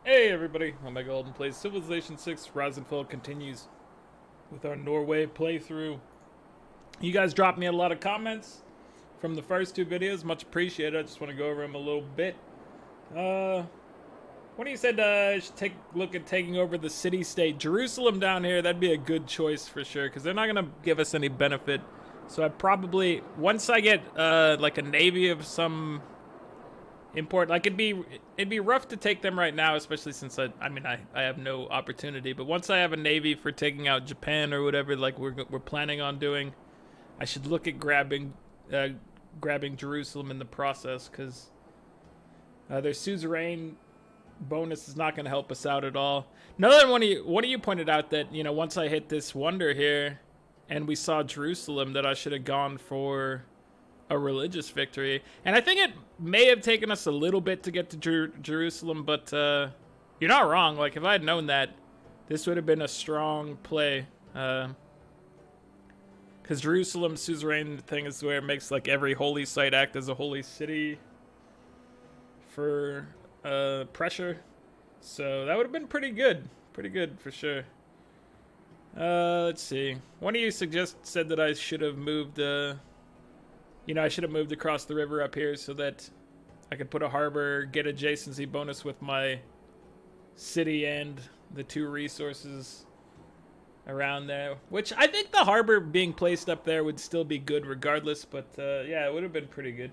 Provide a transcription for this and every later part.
Hey everybody, Omega Alden plays Civilization 6 Rise and Fall continues with our Norway playthrough. You guys dropped me a lot of comments from the first two videos, much appreciated. I just want to go over them a little bit. One of you said I should take a look at taking over the city-state. Jerusalem down here, that'd be a good choice for sure, because they're not going to give us any benefit. So I probably, once I get like a navy of some import, like it'd be rough to take them right now, especially since I have no opportunity. But once I have a navy for taking out Japan or whatever, like we're planning on doing, I should look at grabbing Jerusalem in the process, because their suzerain bonus is not going to help us out at all. Another one of you pointed out that, you know, once I hit this wonder here and we saw Jerusalem, that I should have gone for a religious victory. And I think it may have taken us a little bit to get to Jerusalem, but you're not wrong. Like, if I had known that, this would have been a strong play. Because Jerusalem's suzerain thing is where it makes like every holy site act as a holy city for pressure. So that would have been pretty good. Pretty good for sure. Let's see. One of you said that I should have moved I should have moved across the river up here so that I could put a harbor, get adjacency bonus with my city and the two resources around there. Which I think the harbor being placed up there would still be good regardless, but yeah, it would have been pretty good.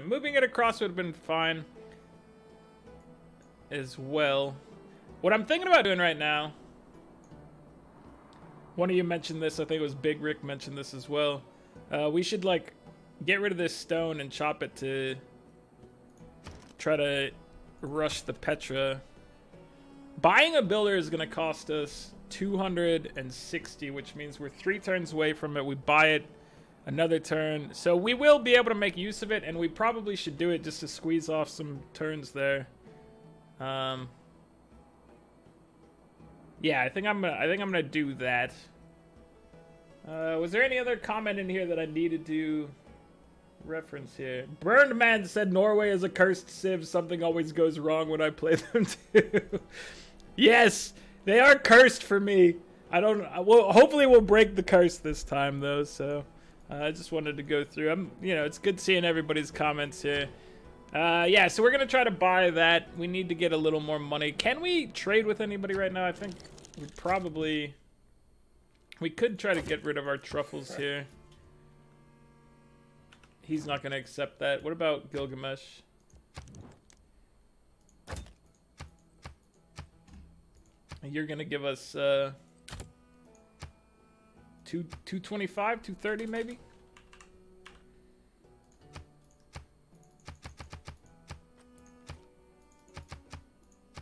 Moving it across would have been fine as well. What I'm thinking about doing right now, one of you mentioned this, I think it was Big Rick mentioned this as well. We should like get rid of this stone and chop it to try to rush the Petra. Buying a builder is going to cost us 260, which means we're 3 turns away from it. We buy it another turn, so we will be able to make use of it, and we probably should do it just to squeeze off some turns there. Yeah, I think I'm gonna do that. Was there any other comment in here that I needed to reference here? Burned Man said Norway is a cursed civ. Something always goes wrong when I play them too. Yes, they are cursed for me. Well, hopefully we'll break the curse this time though. So I just wanted to go through. It's good seeing everybody's comments here. Yeah, so we're gonna try to buy that. We need to get a little more money. Can we trade with anybody right now? I think we could try to get rid of our truffles here. He's not gonna accept that. What about Gilgamesh? You're gonna give us 225, 230 maybe?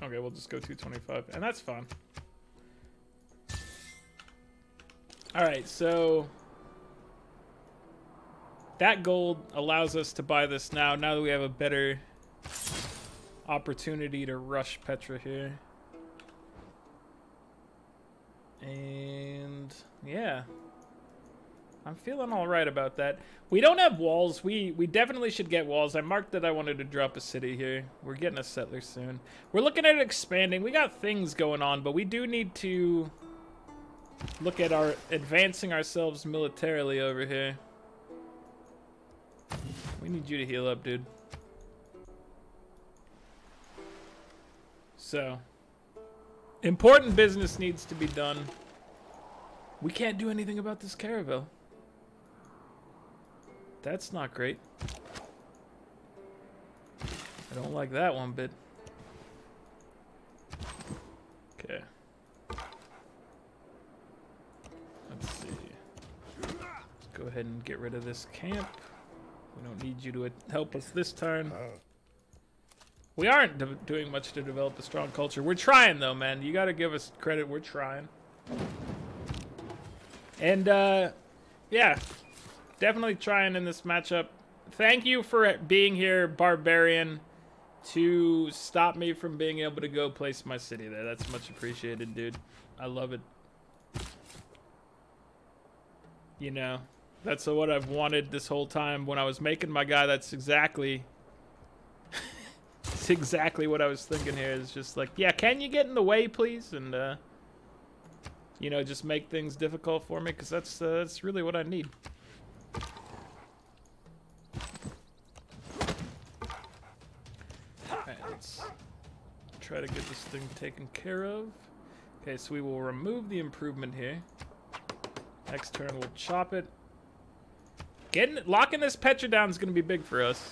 Okay, we'll just go 225, and that's fine. Alright, so that gold allows us to buy this now that we have a better opportunity to rush Petra here. And yeah, I'm feeling alright about that. We don't have walls. We definitely should get walls. I marked that I wanted to drop a city here. We're getting a settler soon. We're looking at expanding. We got things going on, but we do need to look at advancing ourselves militarily over here. We need you to heal up, dude. So, important business needs to be done. We can't do anything about this caravel. That's not great. I don't like that one bit. Okay. Let's see. Let's go ahead and get rid of this camp. We don't need you to help us this turn. We aren't doing much to develop a strong culture. We're trying though, man. You gotta give us credit. We're trying. And yeah, definitely trying in this matchup. Thank you for being here, Barbarian, to stop me from being able to go place my city there. That's much appreciated, dude. I love it. You know, that's what I've wanted this whole time when I was making my guy. That's exactly That's exactly what I was thinking here. Is just like, yeah, can you get in the way, please? And, you know, just make things difficult for me, because that's really what I need. Alright, let's try to get this thing taken care of. Okay, so we will remove the improvement here. Next turn, we'll chop it. Locking this Petra down is going to be big for us.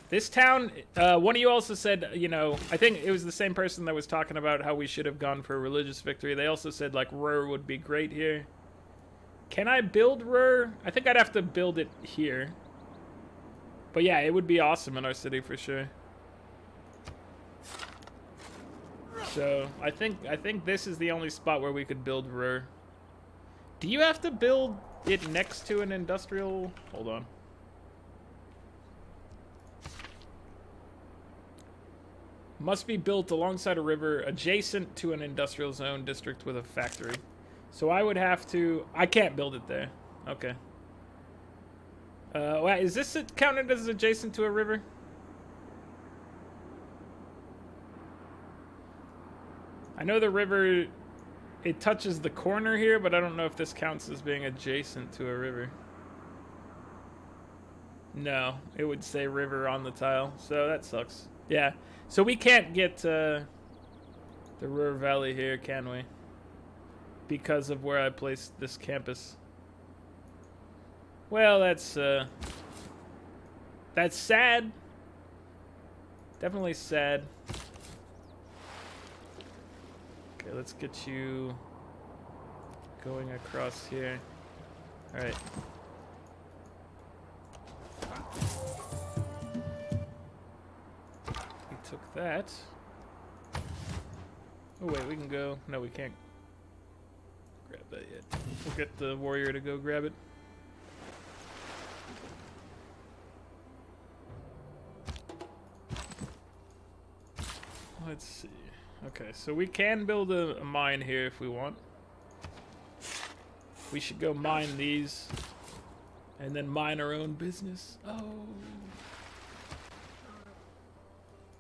This town, one of you also said, you know, I think it was the same person that was talking about how we should have gone for a religious victory. They also said, like, Ruhr would be great here. Can I build Ruhr? I think I'd have to build it here. But yeah, it would be awesome in our city for sure. So, I think this is the only spot where we could build Ruhr. Do you have to build it next to an industrial? Hold on. Must be built alongside a river adjacent to an industrial zone district with a factory. So I would have to... I can't build it there. Okay. Wait, is this counted as adjacent to a river? I know the river... It touches the corner here, but I don't know if this counts as being adjacent to a river. No, it would say river on the tile, so that sucks. Yeah, so we can't get the Ruhr Valley here, can we? Because of where I placed this campus. Well, that's sad. Definitely sad. Okay, let's get you going across here. All right. We took that. Oh wait, we can go. No, we can't grab that yet. We'll get the warrior to go grab it. Let's see. Okay, so we can build a mine here if we want. We should go mine these and then mine our own business. Oh.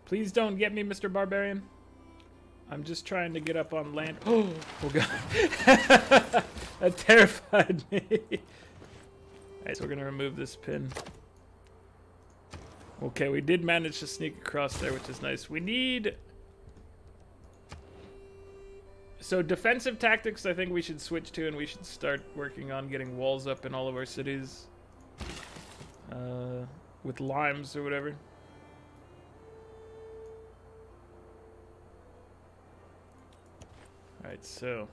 Please don't get me, Mr. Barbarian. I'm just trying to get up on land. Oh god. That terrified me. Alright, so we're gonna remove this pin. Okay, we did manage to sneak across there, which is nice. We need... So defensive tactics I think we should switch to, and we should start working on getting walls up in all of our cities. With limes or whatever. Alright, so...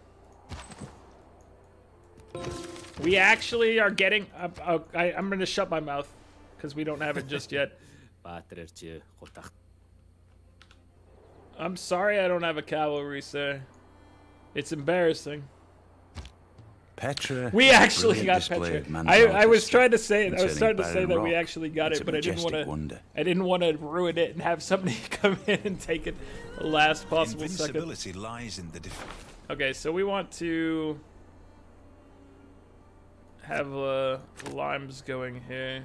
We actually are getting... I'm going to shut my mouth, because we don't have it just yet. I'm sorry I don't have a cavalry, sir. It's embarrassing. Petra. We actually got Petra. I was trying to say it. I was starting to say that we actually got it, but I didn't want to ruin it and have somebody come in and take it the last possible second. Lies in the okay, so we want to have limes going here.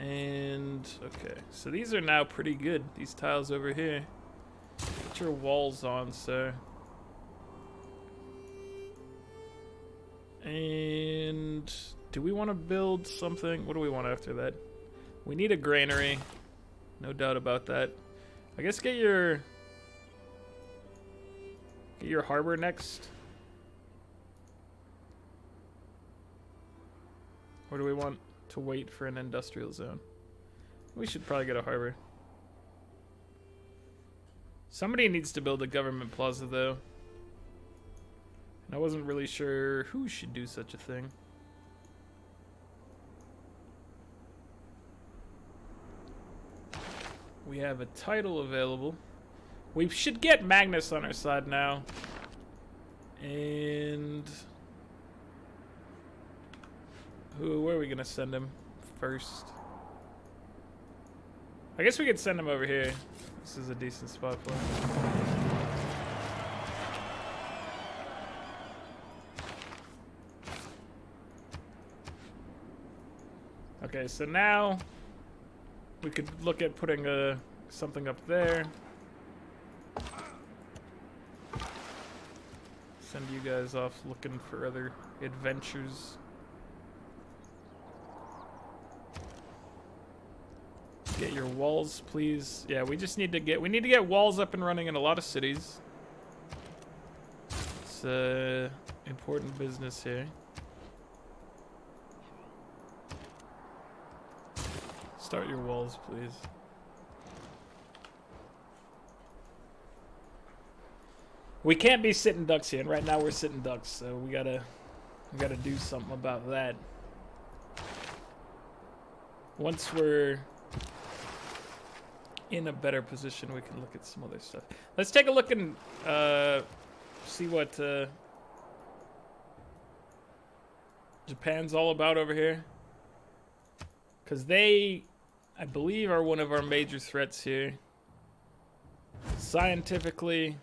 And, okay, so these are now pretty good, these tiles over here. Put your walls on, sir. And, do we want to build something? What do we want after that? We need a granary, no doubt about that. I guess get your harbor next. Or do we want to wait for an industrial zone? We should probably get a harbor. Somebody needs to build a government plaza though. And I wasn't really sure who should do such a thing. We have a title available. We should get Magnus on our side now. And... where are we gonna send him first? I guess we could send him over here. This is a decent spot for him. Okay, so now we could look at putting something up there. Send you guys off looking for other adventures. Get your walls, please. Yeah, we just need to get walls up and running in a lot of cities. It's important business here. Start your walls, please. We can't be sitting ducks here, and right now we're sitting ducks, so we gotta do something about that. Once we're in a better position, we can look at some other stuff. Let's take a look and see what Japan's all about over here. Because they, I believe, are one of our major threats here. Scientifically,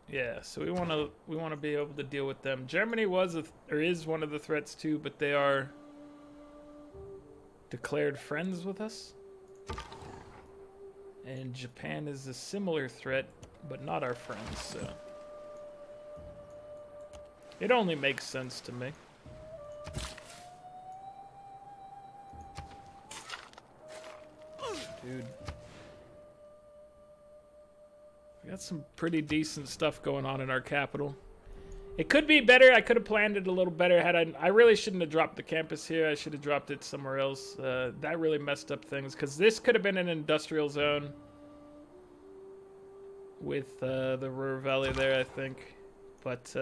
yeah, so we want to be able to deal with them. Germany was or is one of the threats too, but they are declared friends with us. And Japan is a similar threat, but not our friends, so it only makes sense to me. Dude. We got some pretty decent stuff going on in our capital. It could be better. I could have planned it a little better. I really shouldn't have dropped the campus here. I should have dropped it somewhere else. That really messed up things, because this could have been an industrial zone with the Ruhr Valley there, I think. But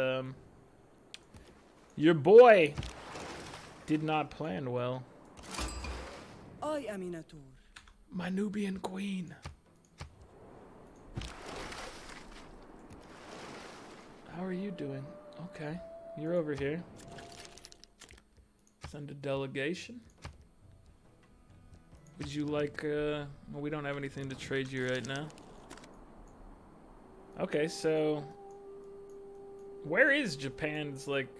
your boy did not plan well. I am Inatur. My Nubian queen. How are you doing? Okay, you're over here. Send a delegation. Would you like, well, we don't have anything to trade you right now. Okay, so where is Japan's, like,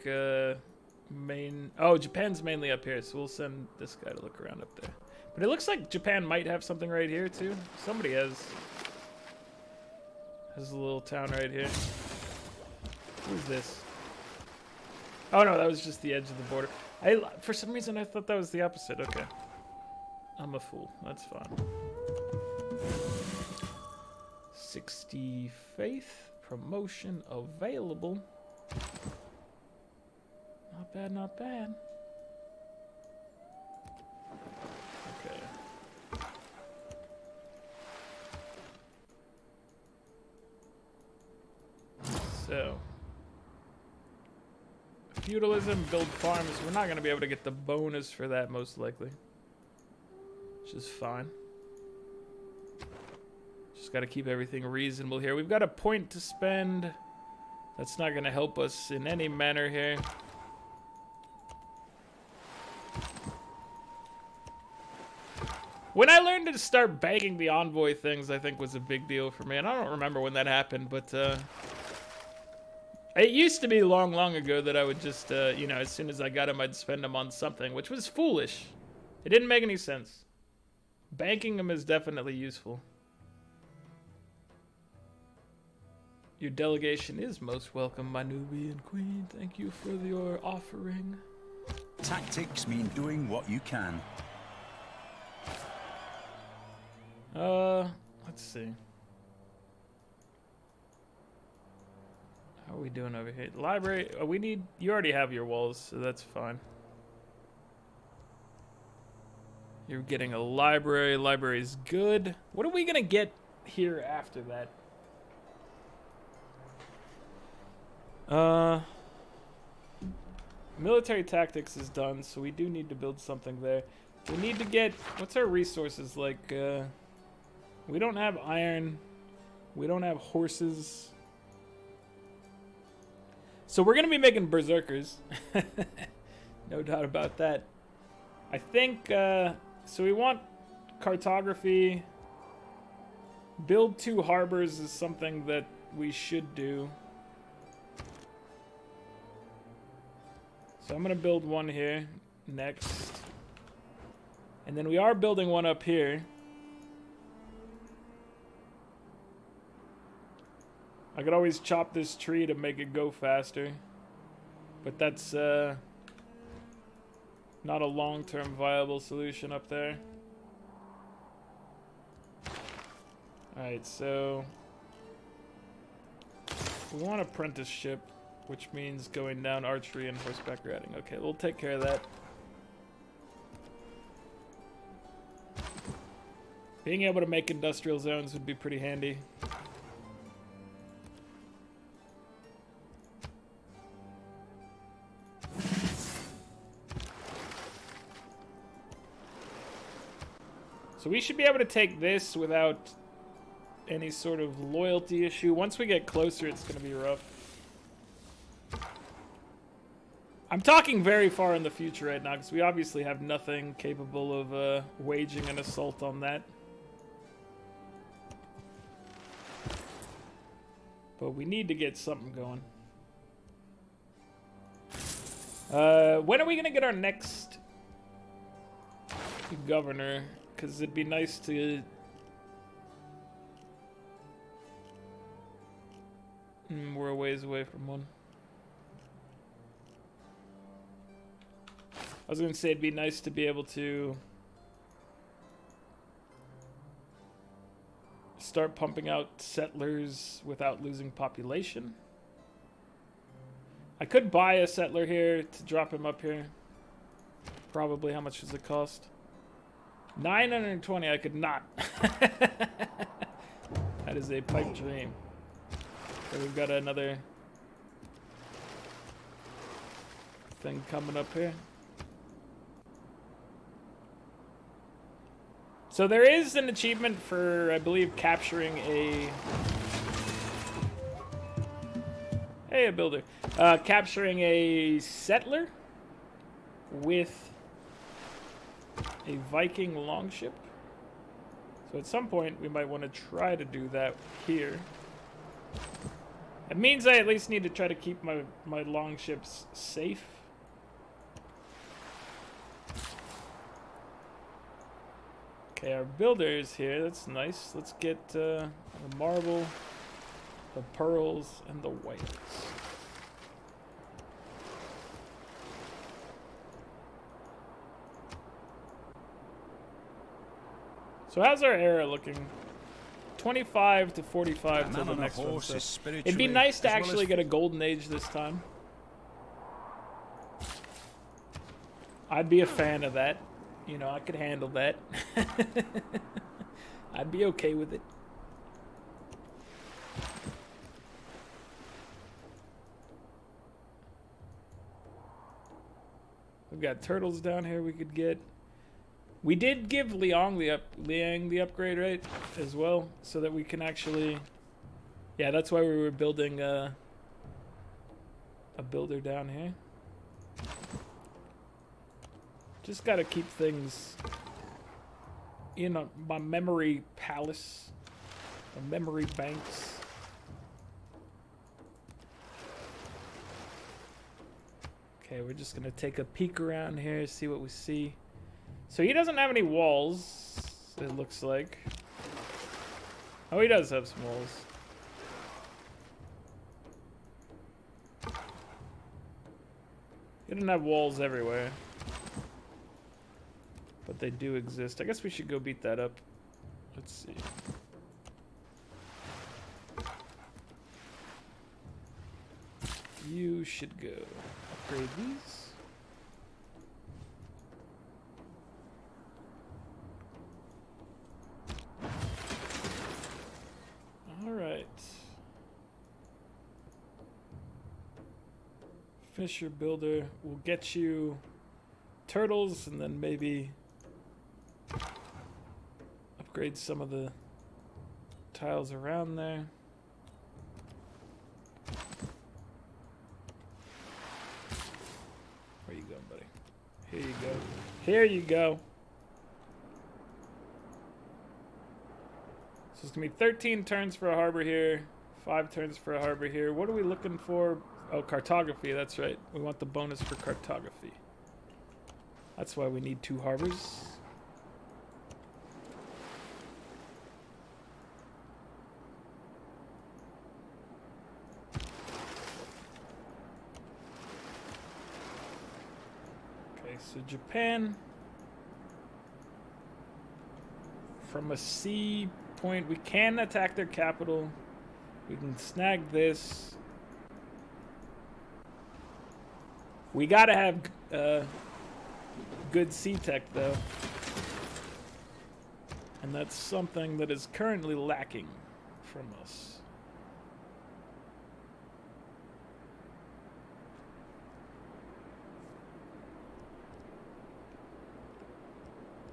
main... Oh, Japan's mainly up here, so we'll send this guy to look around up there. But it looks like Japan might have something right here, too. Somebody has a little town right here. Who's this? Oh, no, that was just the edge of the border. For some reason, I thought that was the opposite. Okay. I'm a fool. That's fine. 60 faith. Promotion available. Not bad, not bad. Okay. So. Feudalism, build farms. We're not going to be able to get the bonus for that, most likely. Which is fine. Just got to keep everything reasonable here. We've got a point to spend. That's not going to help us in any manner here. When I learned to start bagging the envoy things, I think was a big deal for me. And I don't remember when that happened, but... it used to be long, long ago that I would just, you know, as soon as I got them, I'd spend them on something, which was foolish. It didn't make any sense. Banking them is definitely useful. Your delegation is most welcome, my Nubian queen. Thank you for your offering. Tactics mean doing what you can. Let's see. How are we doing over here? Library, we need, you already have your walls, so that's fine. You're getting a library. Library's good. What are we gonna get here after that? Military tactics is done, so we do need to build something there. We need to get, what's our resources like? We don't have iron. We don't have horses. So we're going to be making berserkers. No doubt about that. I think, so we want cartography. Build 2 harbors is something that we should do. So I'm going to build one here next. And then we are building one up here. I could always chop this tree to make it go faster. But that's not a long-term viable solution up there. Alright, so we want apprenticeship, which means going down archery and horseback riding. Okay, we'll take care of that. Being able to make industrial zones would be pretty handy. So we should be able to take this without any sort of loyalty issue. Once we get closer, it's going to be rough. I'm talking very far in the future right now, because we obviously have nothing capable of waging an assault on that. But we need to get something going. When are we going to get our next governor? Because it'd be nice to... we're a ways away from one. I was going to say it'd be nice to be able to start pumping out settlers without losing population. I could buy a settler here to drop him up here. Probably. How much does it cost? 920. I could not. That is a pipe dream. So we've got another thing coming up here. So there is an achievement for, I believe, capturing a... Hey, a builder. Capturing a settler with a Viking longship. So at some point, we might want to try to do that here. It means I at least need to try to keep my longships safe. Okay, our builder is here. That's nice. Let's get the marble, the pearls, and the whales. So how's our era looking? 25 to 45 to the next one. So it'd be nice to actually get a golden age this time. I'd be a fan of that. You know, I could handle that. I'd be okay with it. We've got turtles down here we could get. We did give Liang the upgrade, right? As well, so that we can actually... Yeah, that's why we were building a builder down here. Just gotta keep things in my memory palace, my memory banks. Okay, we're just gonna take a peek around here, see what we see. So he doesn't have any walls, it looks like. Oh, he does have some walls. He doesn't have walls everywhere. But they do exist. I guess we should go beat that up. Let's see. You should go upgrade these. Alright. Fisher builder will get you turtles and then maybe upgrade some of the tiles around there. Where you going, buddy? Here you go. Here you go. So it's gonna be 13 turns for a harbor here, 5 turns for a harbor here. What are we looking for? Oh, cartography, that's right. We want the bonus for cartography. That's why we need 2 harbors. Japan. From a sea point, we can attack their capital. We can snag this. We gotta have good sea tech, though. And that's something that is currently lacking from us.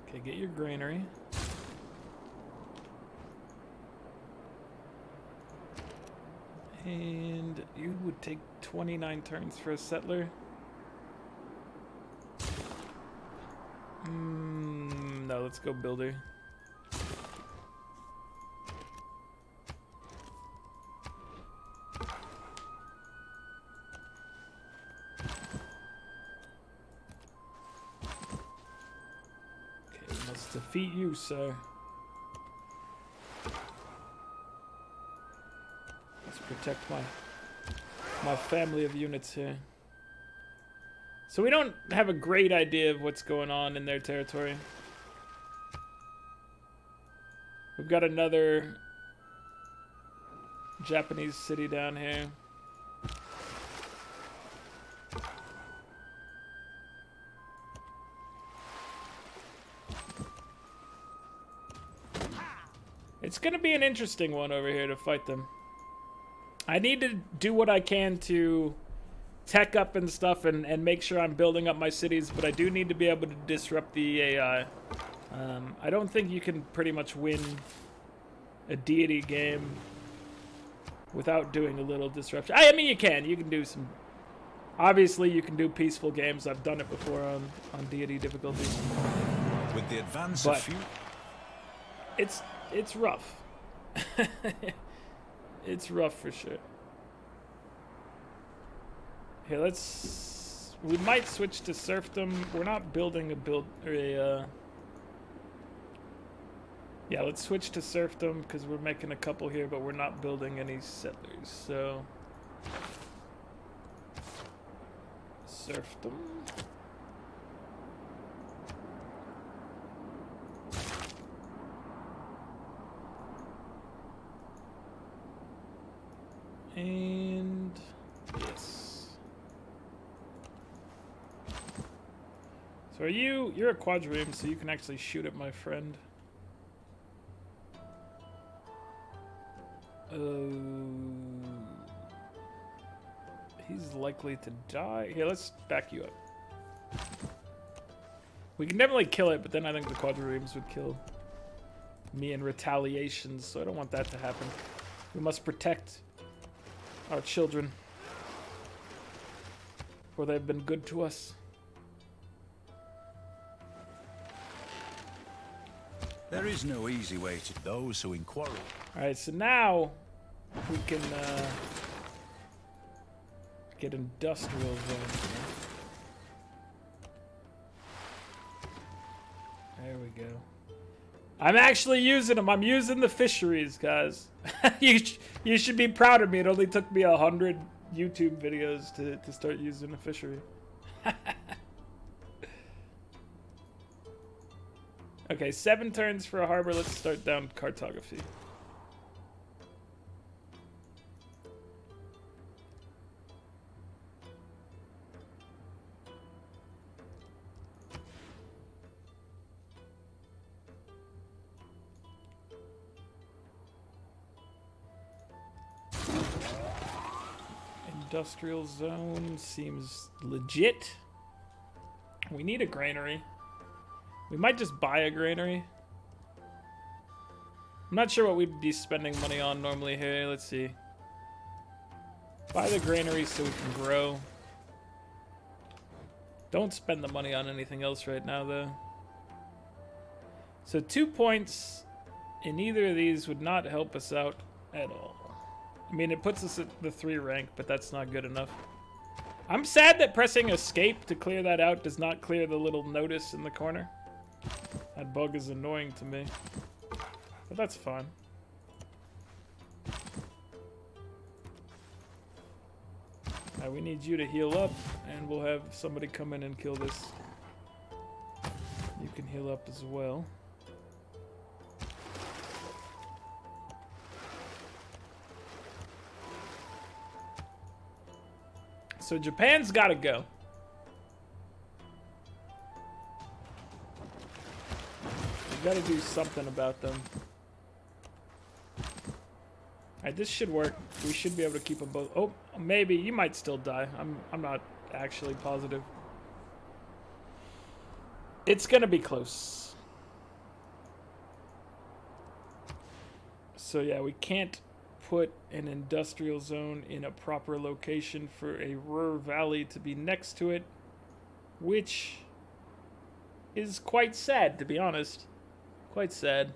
Okay, get your granary. And you would take 29 turns for a settler. No, let's go builder. Okay, we must defeat you, sir. Let's protect my family of units here. So we don't have a great idea of what's going on in their territory. We've got another Japanese city down here. It's gonna be an interesting one over here to fight them. I need to do what I can to tech up and stuff and make sure I'm building up my cities, but I do need to be able to disrupt the AI. I don't think you can pretty much win a deity game without doing a little disruption. I mean, you can do some, obviously you can do peaceful games. I've done it before on deity difficulty. With the advance but of few, it's rough. It's rough for sure. Here, we might switch to serfdom. We're not building yeah, let's switch to serfdom because we're making a couple here, but we're not building any settlers, so serfdom. And yes. So you're a quadrireme, so you can actually shoot at my friend. He's likely to die. Here, let's back you up. We can definitely kill it, but then I think the quadriremes would kill me in retaliation, so I don't want that to happen. We must protect our children, for they've been good to us. there is no easy way to those who in quarrel. Alright, so now we can get industrial zones. There we go. I'm actually using them. I'm using the fisheries, guys. You should be proud of me. It only took me 100 YouTube videos to start using a fishery. Okay, 7 turns for a harbor. Let's start down cartography. Industrial zone seems legit. We need a granary. We might just buy a granary. I'm not sure what we'd be spending money on normally here. Let's see. Buy the granary so we can grow. Don't spend the money on anything else right now, though. So 2 points in either of these would not help us out at all. I mean, it puts us at the 3 rank, but that's not good enough. I'm sad that pressing escape to clear that out does not clear the little notice in the corner. That bug is annoying to me, but that's fine. Now we need you to heal up, and we'll have somebody come in and kill this can heal up as well. So Japan's got to go. We got to do something about them. Alright, this should work. We should be able to keep them both. Oh, maybe. You might still die. I'm not actually positive. It's going to be close. So yeah, we can't put an industrial zone in a proper location for a Ruhr Valley to be next to it, which is quite sad, to be honest. Quite sad.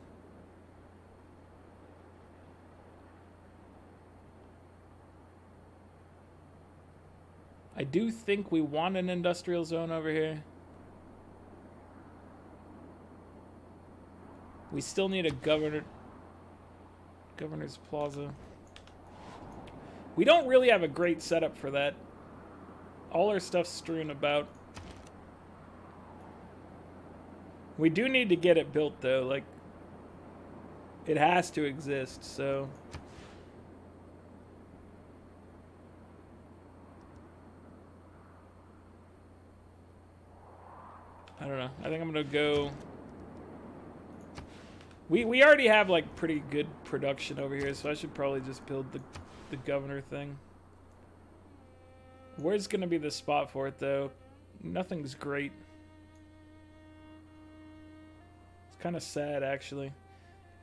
I do think we want an industrial zone over here. We still need a Governor's Plaza. We don't really have a great setup for that. All our stuff's strewn about. We do need to get it built, though. Like, it has to exist, so... I don't know. I think I'm gonna go... We already have, like, pretty good production over here, so I should probably just build the governor thing. Where's gonna be the spot for it, though? Nothing's great. It's kind of sad, actually.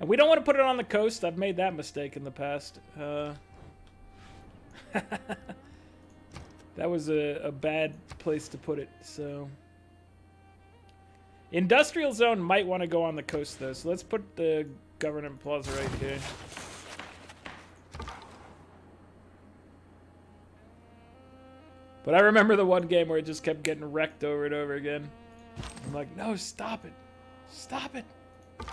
And we don't want to put it on the coast. I've made that mistake in the past. That was a bad place to put it, so... Industrial zone might want to go on the coast, though, so let's put the government plaza right here. But I remember the one game where it just kept getting wrecked over and over again. I'm like, no, stop it. Stop it. Okay,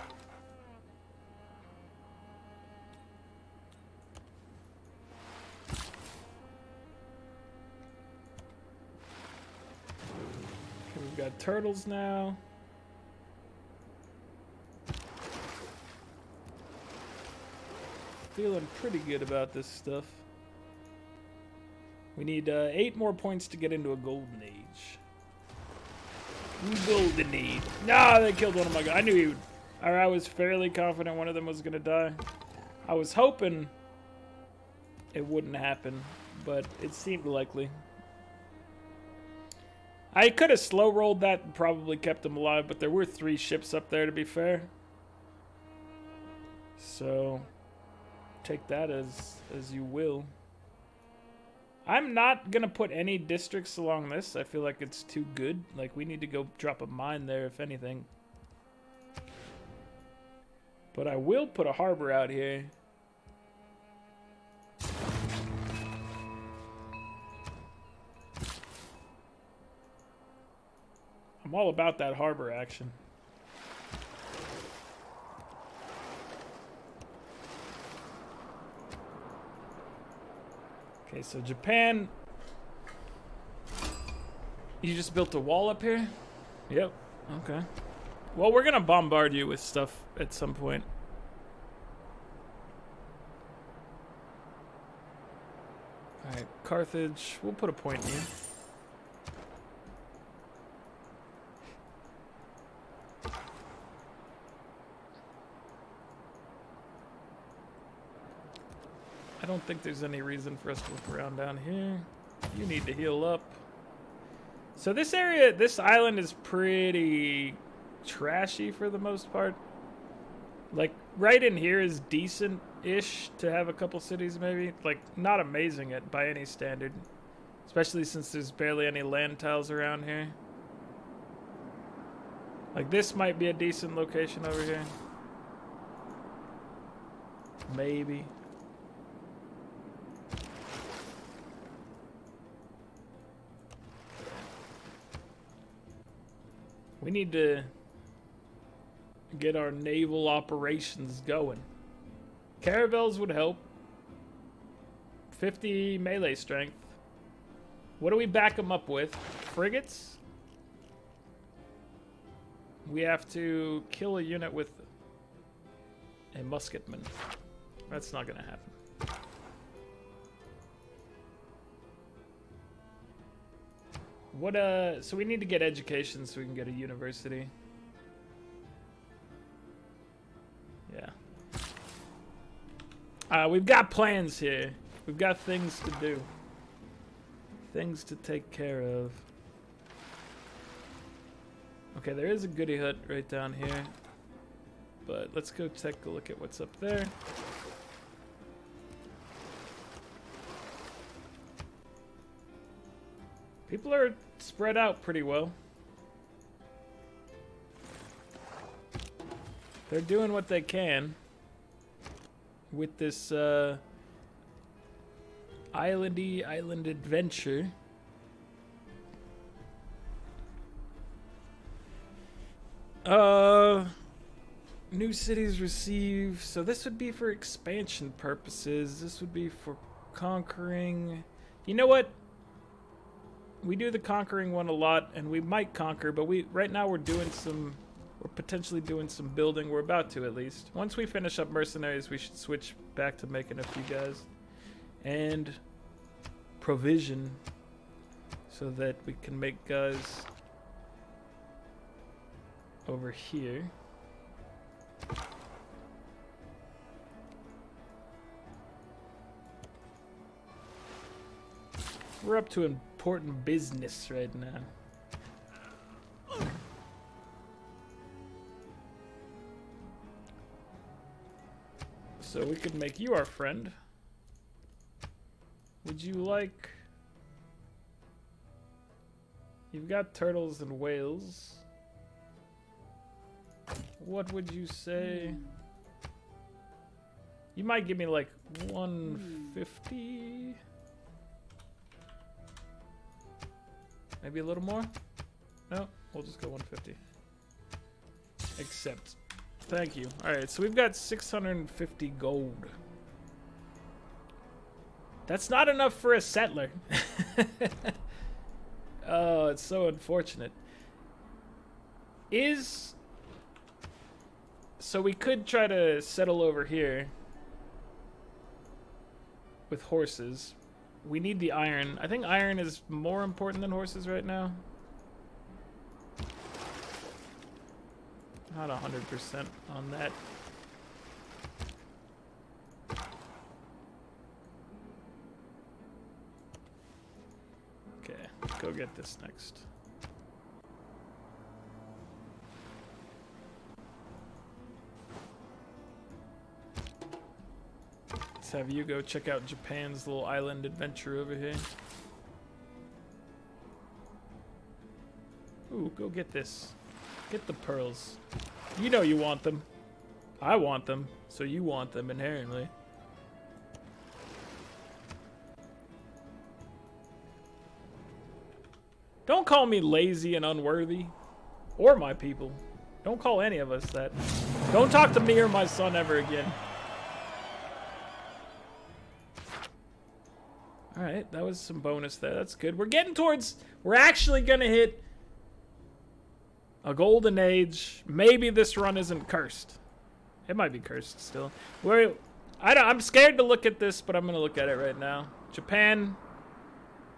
we've got turtles now. Feeling pretty good about this stuff. We need 8 more points to get into a golden age. Golden age. Nah, they killed one of my guys. I knew he would. Or I was fairly confident one of them was gonna die. I was hoping it wouldn't happen, but it seemed likely. I could have slow rolled that and probably kept him alive, but there were 3 ships up there, to be fair. So... take that as you will. I'm not gonna put any districts along this. I feel like it's too good. Like, we need to go drop a mine there, if anything. But I will put a harbor out here. I'm all about that harbor action. Okay, so Japan, you just built a wall up here? Yep, okay. Well, we're gonna bombard you with stuff at some point. Alright, Carthage, we'll put a point in you. I don't think there's any reason for us to look around down here. You need to heal up. So this area, this island is pretty trashy for the most part. Like, right in here is decent-ish to have a couple cities, maybe. Like, not amazing it by any standard. Especially since there's barely any land tiles around here. Like, this might be a decent location over here. Maybe. We need to get our naval operations going. Caravels would help. 50 melee strength. What do we back them up with? Frigates? we have to kill a unit with a musketman. That's not gonna happen. What so we need to get education so we can get a university. Yeah. We've got plans here. We've got things to do. Things to take care of. Okay, there is a goody hut right down here. But let's go take a look at what's up there. People are spread out pretty well. They're doing what they can with this island adventure. New cities receive. So this would be for expansion purposes. This would be for conquering. You know what? We do the conquering one a lot, and we might conquer, but right now we're potentially doing some building. We're about to, at least. Once we finish up mercenaries, we should switch back to making a few guys. And provision, so that we can make guys over here. We're up to important business right now. So we could make you our friend. Would you like... You've got turtles and whales. What would you say? You might give me like 150. Maybe a little more? No, we'll just go 150. Accept. Thank you. Alright, so we've got 650 gold. That's not enough for a settler. Oh, it's so unfortunate. So we could try to settle over here with horses. We need the iron. I think iron is more important than horses right now. Not 100% on that. Okay, go get this next. Let's have you go check out Japan's little island adventure over here. Ooh, go get this. Get the pearls. You know you want them. I want them, so you want them inherently. Don't call me lazy and unworthy. Or my people. Don't call any of us that. Don't talk to me or my son ever again. Alright, that was some bonus there. That's good. We're getting towards... We're actually going to hit a golden age. Maybe this run isn't cursed. It might be cursed still. I'm scared to look at this, but I'm going to look at it right now. Japan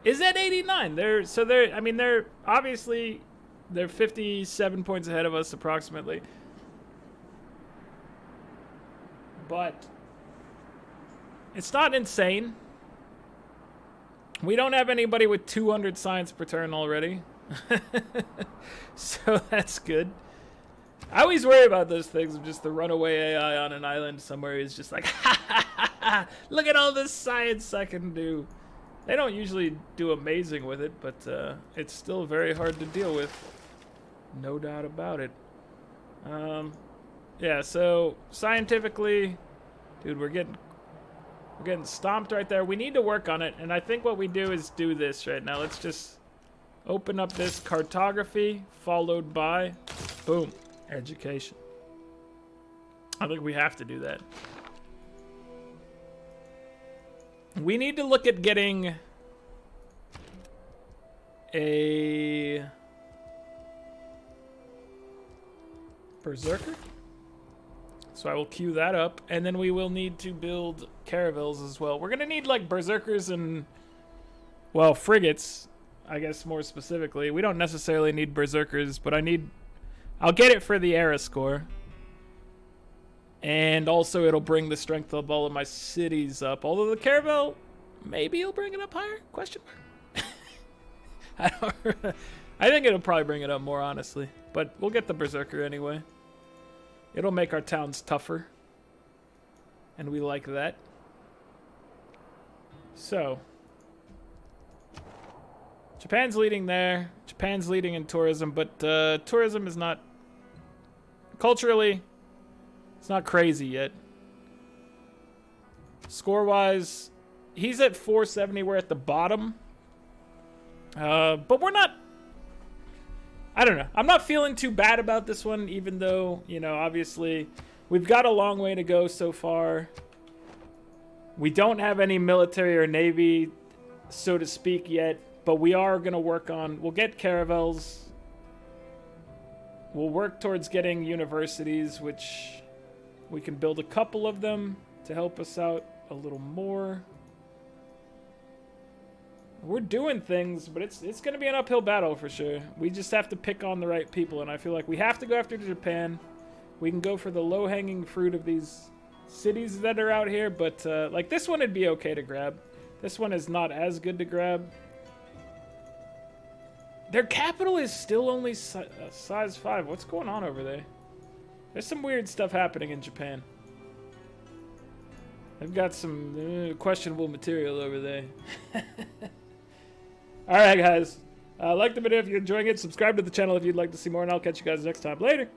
is at 89. They're obviously... They're 57 points ahead of us, approximately. But it's not insane. We don't have anybody with 200 science per turn already. So that's good. I always worry about those things of just the runaway AI on an island somewhere who's just like, ha ha ha ha, look at all this science I can do. They don't usually do amazing with it, but it's still very hard to deal with. No doubt about it. Yeah, so scientifically, dude, we're getting stomped right there. We need to work on it, and I think what we do is do this right now. Let's just open up this cartography, followed by, boom, education. I think we have to do that. We need to look at getting Berserker. So I will queue that up, and then we will need to build caravels as well. We're gonna need like berserkers and, well, frigates, I guess more specifically. We don't necessarily need berserkers, but I'll get it for the era score. And also it'll bring the strength of all of my cities up. Although the caravel, maybe it'll bring it up higher? Question mark. I think it'll probably bring it up more, honestly. But we'll get the berserker anyway. It'll make our towns tougher. And we like that. So. Japan's leading there. Japan's leading in tourism. But tourism is not... Culturally, it's not crazy yet. Score-wise, he's at 470. We're at the bottom. But we're not... I don't know. I'm not feeling too bad about this one, even though, you know, obviously we've got a long way to go so far. We don't have any military or navy, so to speak, yet, but we are going to work on... We'll get caravels. We'll work towards getting universities, which we can build a couple of them to help us out a little more. We're doing things, but it's going to be an uphill battle for sure. We just have to pick on the right people, and I feel like we have to go after Japan. We can go for the low-hanging fruit of these cities that are out here, but like this one would be okay to grab. This one is not as good to grab. Their capital is still only size 5. What's going on over there? There's some weird stuff happening in Japan. They've got some questionable material over there. Alright guys, like the video if you're enjoying it, subscribe to the channel if you'd like to see more, and I'll catch you guys next time. Later!